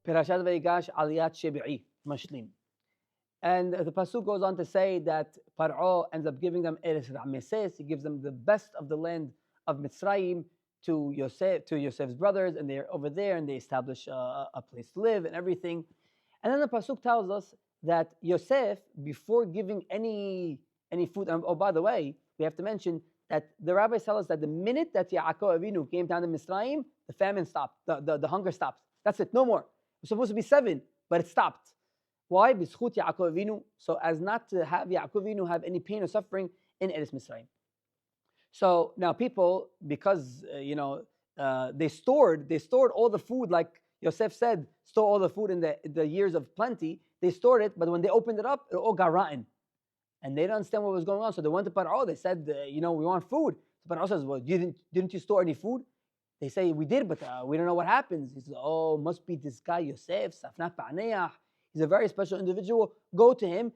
Parashat Vayigash Aliyat Shebi'i Mashlim. And the pasuk goes on to say that Paro ends up giving them Eretz Rameses. He gives them the best of the land of Mitzrayim to Yosef's brothers, and they're over there and they establish a place to live and everything. And then the pasuk tells us that Yosef, before giving any food, oh, by the way, we have to mention that the rabbis tell us that the minute that Yaakov Avinu came down to Mitzrayim, the famine stopped, the hunger stopped. That's it, no more. It was supposed to be 7, but it stopped. Why? B'zchut Yaakov Avinu, so as not to have Yaakov Avinu have any pain or suffering in Eretz Mitzrayim. So now people, because they stored all the food, like Yosef said, store all the food in the years of plenty. They stored it, but when they opened it up, it all got rotten, and they didn't understand what was going on. So they went to Paro. They said, we want food. So Paro says, well, didn't you store any food? They say, we did, but we don't know what happens. He says, oh, must be this guy Yosef, Safnat Pa'neach. He's a very special individual. Go to him.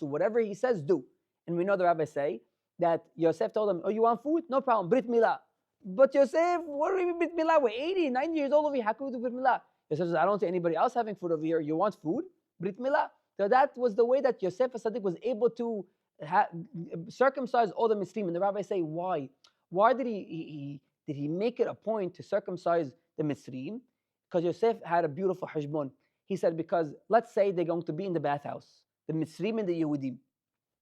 Whatever he says, do. And we know the rabbis say that Yosef told him, oh, you want food? No problem, Brit Milah. But Yosef, what do you mean Brit Milah? We're 80, 90 years old over here. How can we do Brit Milah? Yosef says, I don't see anybody else having food over here. You want food? Brit Milah. So that was the way that Yosef HaSadiq was able to circumcise all the Mitzrim. And the rabbis say, why? Why did he make it a point to circumcise the Mitzrim? Because Yosef had a beautiful hashbon. He said, because let's say they're going to be in the bathhouse, the Mitzrim and the Yehudim.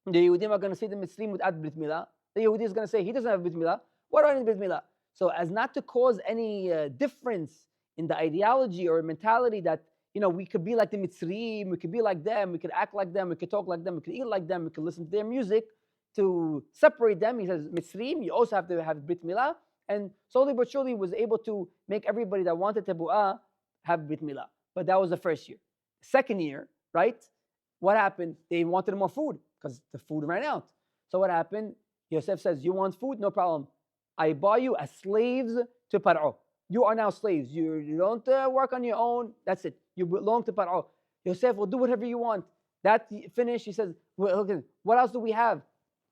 The Yehudim are going to see the Mitzrim without Brit Milah. The Yehudi is going to say, he doesn't have Brit Milah. What do I need Brit Milah? So as not to cause any difference in the ideology or mentality that, we could be like the Mitzrim, we could be like them, we could act like them, we could talk like them, we could eat like them, we could listen to their music. To separate them, he says, Mitzrim, you also have to have Brit Milah. And slowly but surely was able to make everybody that wanted Tebu'ah have Brit Milah. But that was the first year. Second year, right? What happened? They wanted more food because the food ran out. So what happened? Yosef says, you want food? No problem. I buy you as slaves to Paro. You are now slaves. You don't work on your own. That's it. You belong to Paro. Yosef will do whatever you want. That finished. He says, well, okay, what else do we have?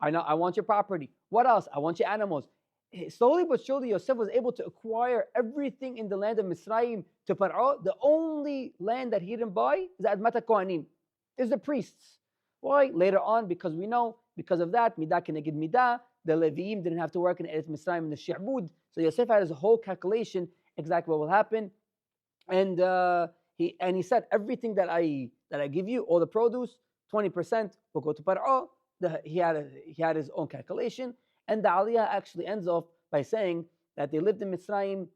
I want your property. What else? I want your animals. Slowly but surely, Yosef was able to acquire everything in the land of Mitzrayim to Paro. The only land that he didn't buy is Admat HaKohanim, is the priests. Why? Later on, because we know, because of that, Midah Keneged Midah, the Leviim didn't have to work in Eretz Mitzrayim in the Shi'bud. So Yosef had his whole calculation, exactly what will happen. And he said, everything that I give you, all the produce, 20% will go to Paro. He had his own calculation. And the Aliyah actually ends off by saying that they lived in Mitzrayim,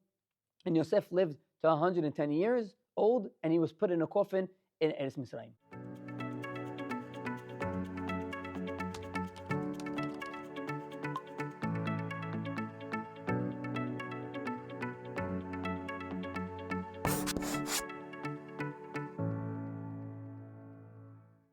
and Yosef lived to 110 years old, and he was put in a coffin in Eretz Mitzrayim.